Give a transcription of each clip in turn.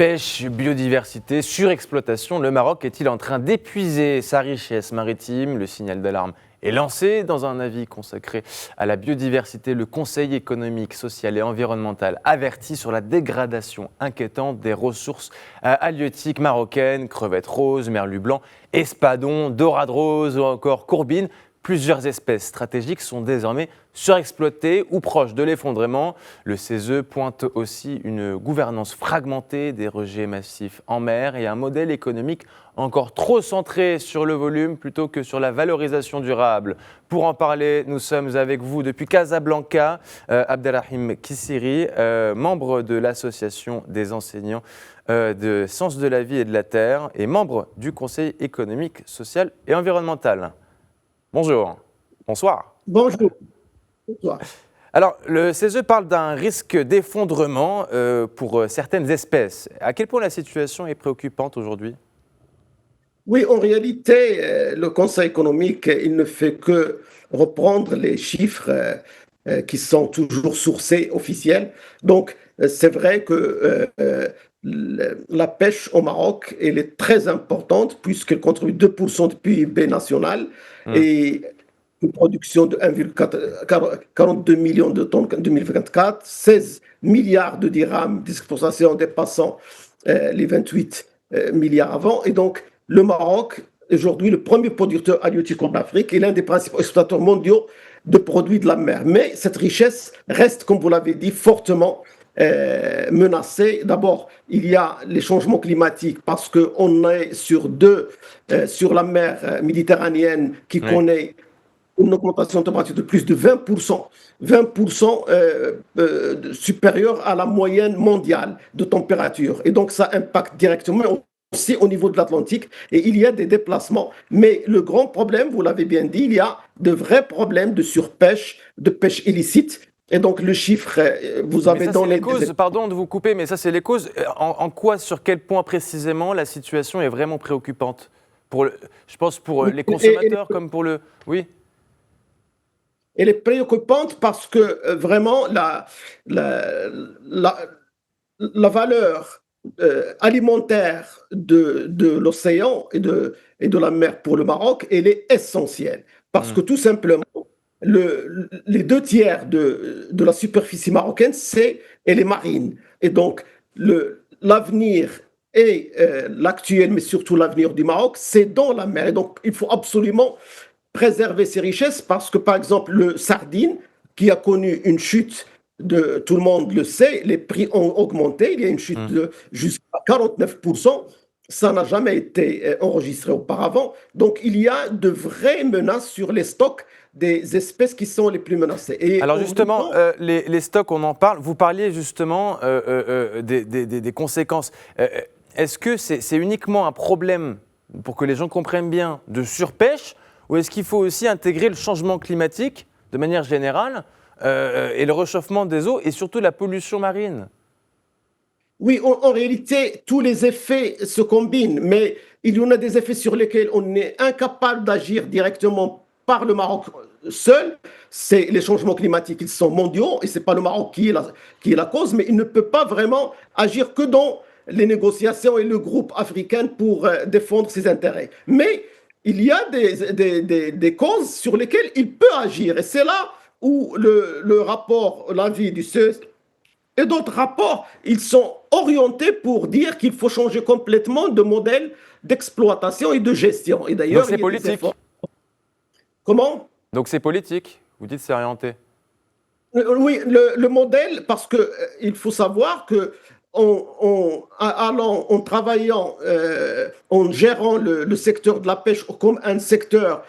Pêche, biodiversité, surexploitation, le Maroc est-il en train d'épuiser sa richesse maritime? Le signal d'alarme est lancé. Dans un avis consacré à la biodiversité, le Conseil économique, social et environnemental avertit sur la dégradation inquiétante des ressources halieutiques marocaines, crevettes roses, merlus blancs, espadons, dorades roses ou encore courbines. Plusieurs espèces stratégiques sont désormais surexploitées ou proches de l'effondrement. Le CESE pointe aussi une gouvernance fragmentée, des rejets massifs en mer et un modèle économique encore trop centré sur le volume plutôt que sur la valorisation durable. Pour en parler, nous sommes avec vous depuis Casablanca, Abdelrahim Kissiri, membre de l'association des enseignants de sciences de la vie et de la terre et membre du Conseil économique, social et environnemental. Bonjour, bonsoir. Bonjour. Bonsoir. Alors, le CESE parle d'un risque d'effondrement pour certaines espèces. À quel point la situation est préoccupante aujourd'hui ? Oui, en réalité, le Conseil économique, il ne fait que reprendre les chiffres qui sont toujours sourcés, officiels. Donc, c'est vrai que la pêche au Maroc, elle est très importante puisqu'elle contribue 2% du PIB national et une production de 1,42 millions de tonnes en 2024, 16 milliards de dirhams d'exportation dépassant les 28 milliards avant. Et donc, le Maroc, aujourd'hui, le premier producteur halieutique en Afrique et l'un des principaux exploiteurs mondiaux de produits de la mer. Mais cette richesse reste, comme vous l'avez dit, fortement menacée. D'abord, il y a les changements climatiques parce qu'on est sur la mer méditerranéenne qui connaît une augmentation de température de plus de 20%, 20% supérieure à la moyenne mondiale de température. Et donc, ça impacte directement aussi au niveau de l'Atlantique et il y a des déplacements. Mais le grand problème, vous l'avez bien dit, il y a de vrais problèmes de surpêche, de pêche illicite. Et donc le chiffre, vous avez dans les causes. Pardon de vous couper, mais ça c'est les causes. En quoi, sur quel point précisément la situation est vraiment préoccupante je pense pour les consommateurs comme pour le... Oui. Elle est préoccupante parce que vraiment la valeur alimentaire de l'océan et de la mer pour le Maroc, elle est essentielle. Parce que tout simplement, les 2 tiers de la superficie marocaine, elle est marine. Et donc, l'avenir et l'actuel, mais surtout l'avenir du Maroc, c'est dans la mer. Et donc, il faut absolument préserver ces richesses parce que, par exemple, le sardine, qui a connu une chute tout le monde le sait, les prix ont augmenté, il y a une chute de jusqu'à 49%, ça n'a jamais été enregistré auparavant. Donc, il y a de vraies menaces sur les stocks des espèces qui sont les plus menacées. Et alors justement, les stocks, on en parle. Vous parliez justement des conséquences. Est-ce que c'est uniquement un problème, pour que les gens comprennent bien, de surpêche, ou est-ce qu'il faut aussi intégrer le changement climatique de manière générale et le réchauffement des eaux et surtout la pollution marine? Oui, en réalité, tous les effets se combinent, mais il y en a des effets sur lesquels on est incapable d'agir directement par le Maroc seul. C'est les changements climatiques, ils sont mondiaux et ce n'est pas le Maroc qui est la cause, mais il ne peut pas vraiment agir que dans les négociations et le groupe africain pour défendre ses intérêts. Mais il y a des causes sur lesquelles il peut agir et c'est là où le rapport, l'avis du CESE et d'autres rapports, ils sont orientés pour dire qu'il faut changer complètement de modèle d'exploitation et de gestion. Et d'ailleurs, donc c'est politique. Comment ? Donc c'est politique. Vous dites c'est orienté. Oui, le modèle, parce qu'il faut savoir que en travaillant, en gérant le secteur de la pêche comme un secteur,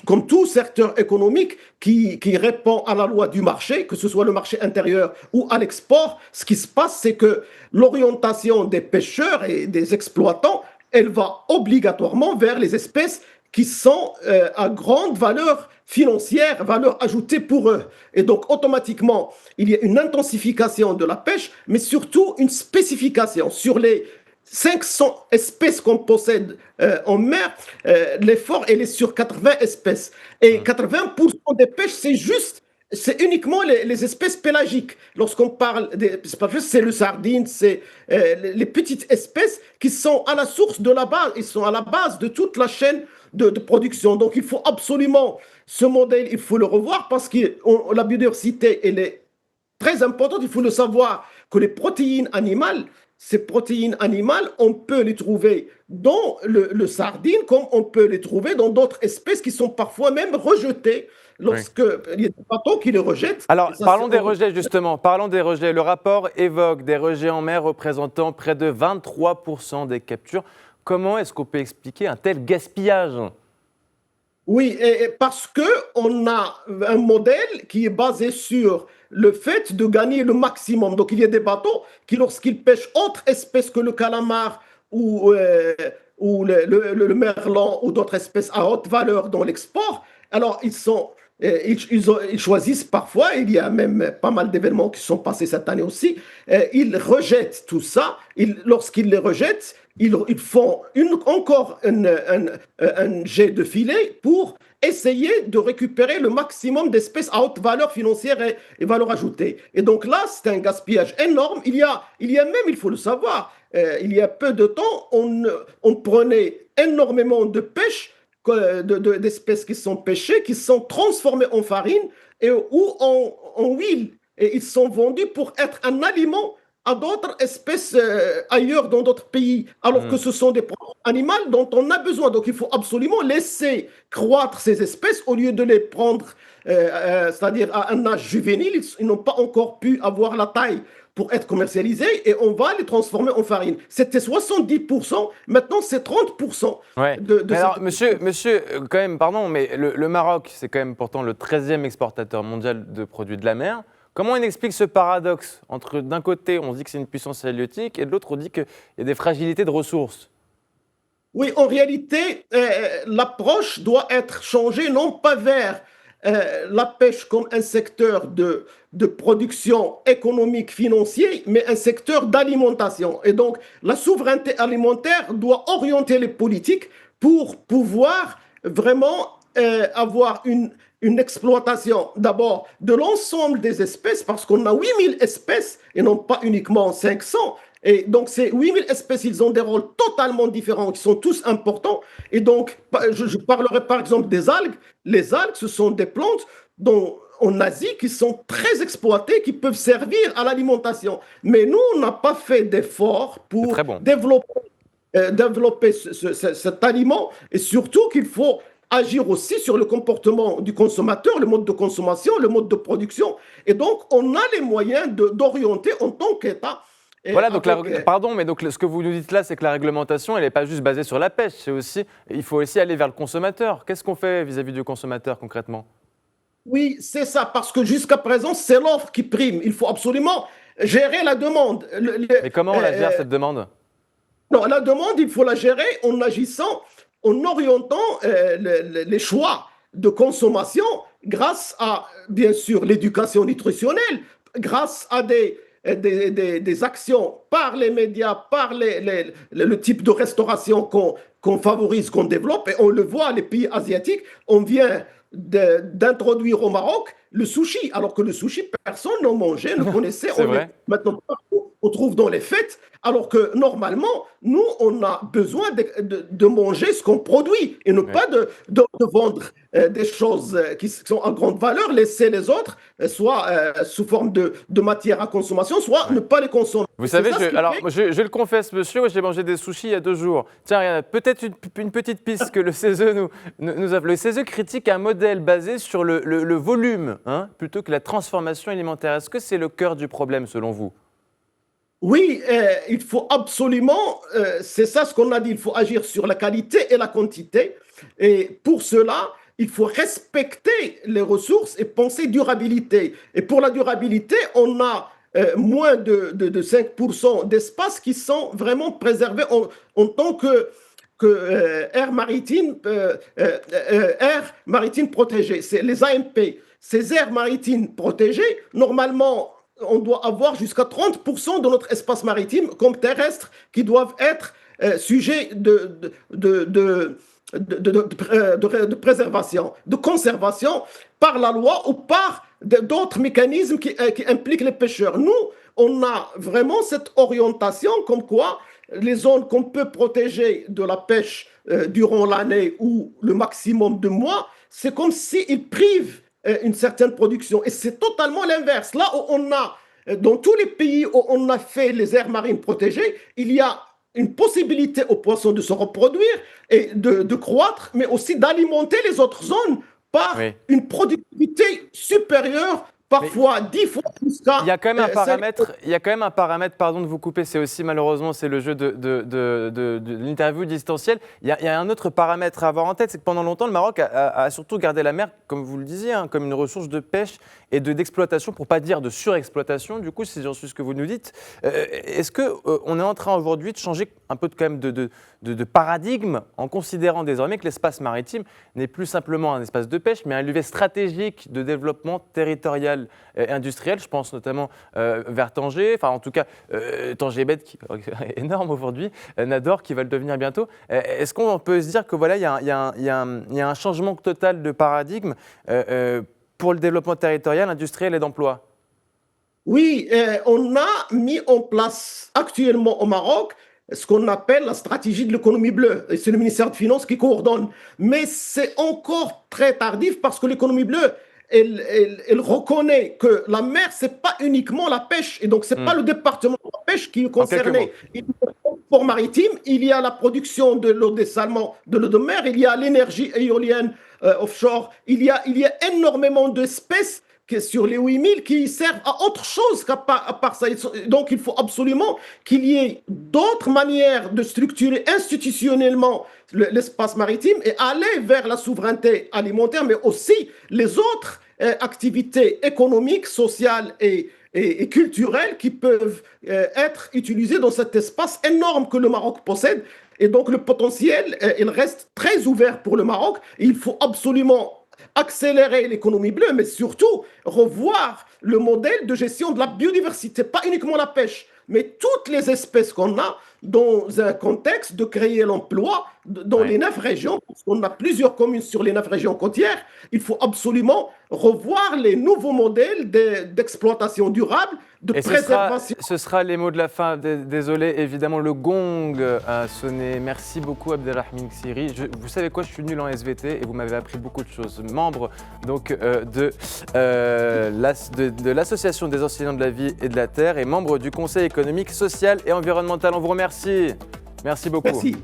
comme tout secteur économique qui répond à la loi du marché, que ce soit le marché intérieur ou à l'export, ce qui se passe, c'est que l'orientation des pêcheurs et des exploitants, elle va obligatoirement vers les espèces qui sont à grande valeur financière, valeur ajoutée pour eux. Et donc, automatiquement, il y a une intensification de la pêche, mais surtout une spécification sur les 500 espèces qu'on possède en mer, l'effort, elle est sur 80 espèces. Et 80% des pêches, c'est juste c'est uniquement les espèces pélagiques. Lorsqu'on parle des espèces pélagiques, c'est le sardine, c'est les petites espèces qui sont à la source de la base, ils sont à la base de toute la chaîne de production. Donc il faut absolument, ce modèle, il faut le revoir parce que la biodiversité, elle est très importante. Il faut le savoir que les protéines animales, ces protéines animales, on peut les trouver dans le sardine, comme on peut les trouver dans d'autres espèces qui sont parfois même rejetées Oui. lorsqu'il y a des bateaux qui les rejettent. Alors, Et ça, parlons des rejets, justement. Parlons des rejets. Le rapport évoque des rejets en mer représentant près de 23% des captures. Comment est-ce qu'on peut expliquer un tel gaspillage? oui, parce qu'on a un modèle qui est basé sur le fait de gagner le maximum. Donc, il y a des bateaux qui, lorsqu'ils pêchent autre espèce que le calamar ou le merlan ou d'autres espèces à haute valeur dans l'export, alors ils choisissent parfois, il y a même pas mal d'événements qui sont passés cette année aussi, ils rejettent tout ça. Lorsqu'ils les rejettent, ils font encore un jet de filet pour essayer de récupérer le maximum d'espèces à haute valeur financière et valeur ajoutée. Et donc là, c'est un gaspillage énorme. Il y a même, il faut le savoir, il y a peu de temps, on prenait énormément de pêche, d'espèces qui sont pêchées, qui sont transformées en farine ou en huile. Et ils sont vendus pour être un aliment à d'autres espèces ailleurs dans d'autres pays, alors que Hmm. ce sont des produits animaux dont on a besoin. Donc il faut absolument laisser croître ces espèces au lieu de les prendre, c'est-à-dire à un âge juvénile. Ils n'ont pas encore pu avoir la taille pour être commercialisés et on va les transformer en farine. C'était 70%, maintenant c'est 30% Ouais. de Mais cette... alors, monsieur, quand même, pardon, mais le Maroc, c'est quand même pourtant le 13e exportateur mondial de produits de la mer. Comment on explique ce paradoxe entre, d'un côté, on dit que c'est une puissance halieutique, et de l'autre, on dit qu'il y a des fragilités de ressources? Oui, en réalité, l'approche doit être changée, non pas vers la pêche comme un secteur de production économique, financier, mais un secteur d'alimentation. Et donc, la souveraineté alimentaire doit orienter les politiques pour pouvoir vraiment avoir une exploitation d'abord de l'ensemble des espèces, parce qu'on a 8000 espèces et non pas uniquement 500. Et donc, ces 8000 espèces, ils ont des rôles totalement différents, qui sont tous importants. Et donc, je parlerai par exemple des algues. Les algues, ce sont des plantes dont, en Asie qui sont très exploitées, qui peuvent servir à l'alimentation. Mais nous, on n'a pas fait d'efforts C'est pour très bon. développer cet aliment. Et surtout qu'il faut agir aussi sur le comportement du consommateur, le mode de consommation, le mode de production. Et donc, on a les moyens d'orienter en tant qu'État. Voilà, donc Avec, pardon, mais donc ce que vous nous dites là, c'est que la réglementation, elle n'est pas juste basée sur la pêche, il faut aussi aller vers le consommateur. Qu'est-ce qu'on fait vis-à-vis du consommateur concrètement? oui, c'est ça, parce que jusqu'à présent, c'est l'offre qui prime. Il faut absolument gérer la demande. Mais comment on la gère, cette demande? Non, la demande, il faut la gérer en agissant, en orientant les choix de consommation grâce à, bien sûr, l'éducation nutritionnelle, grâce à des actions par les médias, par le type de restauration qu'on favorise, qu'on développe. Et on le voit, les pays asiatiques, on vient d'introduire au Maroc le sushi, alors que le sushi, personne n'en mangeait, ne connaissait. C'est vrai? Maintenant, partout, on trouve dans les fêtes, alors que normalement, nous, on a besoin de manger ce qu'on produit et ne Ouais. pas de vendre des choses qui sont à grande valeur, laisser les autres, soit sous forme de matière à consommation, soit Ouais. ne pas les consommer. Vous C'est savez, ça ce qui alors fait. je le confesse, monsieur, j'ai mangé des sushis il y a 2 jours. Tiens, regarde, peut-être une petite piste que le CESE nous a. Le CESE critique un modèle basé sur le volume, hein, plutôt que la transformation alimentaire. Est-ce que c'est le cœur du problème, selon vous? Oui, il faut absolument, c'est ça ce qu'on a dit, il faut agir sur la qualité et la quantité. Et pour cela, il faut respecter les ressources et penser durabilité. Et pour la durabilité, on a moins de 5% d'espaces qui sont vraiment préservés en tant air maritime protégé. C'est les AMP. Ces aires maritimes protégées, normalement, on doit avoir jusqu'à 30% de notre espace maritime comme terrestre qui doivent être sujets de préservation, de conservation par la loi ou par d'autres mécanismes qui impliquent les pêcheurs. Nous, on a vraiment cette orientation comme quoi les zones qu'on peut protéger de la pêche durant l'année ou le maximum de mois, c'est comme s'ils privent une certaine production. Et c'est totalement l'inverse. Là où on a, dans tous les pays où on a fait les aires marines protégées, il y a une possibilité aux poissons de se reproduire et de croître, mais aussi d'alimenter les autres zones par Oui. une productivité supérieure, Mais parfois 10 fois jusqu'à il y a quand même un 5. paramètre, il y a quand même un paramètre, pardon de vous couper, c'est aussi malheureusement c'est le jeu de l'interview distancielle. Il y a un autre paramètre à avoir en tête, c'est que pendant longtemps le Maroc a surtout gardé la mer, comme vous le disiez, hein, comme une ressource de pêche et d'exploitation, pour pas dire de surexploitation. Du coup, si j'en suis ce que vous nous dites, est-ce que on est en train aujourd'hui de changer un peu quand même de paradigme en considérant désormais que l'espace maritime n'est plus simplement un espace de pêche, mais un levier stratégique de développement territorial et industriel. Je pense notamment vers Tanger, enfin en tout cas Tanger-Bed qui est énorme aujourd'hui, Nador qui va le devenir bientôt. Est-ce qu'on peut se dire que voilà, il y a un changement total de paradigme pour le développement territorial, industriel et d'emploi? Oui, on a mis en place actuellement au Maroc ce qu'on appelle la stratégie de l'économie bleue. Et c'est le ministère des Finances qui coordonne. Mais c'est encore très tardif parce que l'économie bleue, elle reconnaît que la mer, c'est pas uniquement la pêche. Et donc, c'est pas le département de la pêche qui est En quelques mots. concerné. Il y a le transport maritime, il y a la production de l'eau dessalement, de l'eau de mer, il y a l'énergie éolienne offshore, il y a énormément d'espèces sur les 8000 qui servent à autre chose qu'à part ça. Donc, il faut absolument qu'il y ait d'autres manières de structurer institutionnellement l'espace maritime et aller vers la souveraineté alimentaire, mais aussi les autres activités économiques, sociales et culturelles qui peuvent être utilisées dans cet espace énorme que le Maroc possède. Et donc, le potentiel, il reste très ouvert pour le Maroc. Et il faut absolument accélérer l'économie bleue, mais surtout revoir le modèle de gestion de la biodiversité, pas uniquement la pêche, mais toutes les espèces qu'on a dans un contexte de créer l'emploi dans Ouais. les 9 régions, parce qu'on a plusieurs communes sur les 9 régions côtières. Il faut absolument revoir les nouveaux modèles d'exploitation durable, de Et préservation. ce sera les mots de la fin. Désolé, évidemment, le gong a sonné. Merci beaucoup, Abdelrahmine Siri. Vous savez quoi, je suis nul en SVT et vous m'avez appris beaucoup de choses. Membre donc, de l'Association des enseignants de la vie et de la terre et membre du Conseil économique, social et environnemental. On vous remercie. Merci beaucoup. Merci.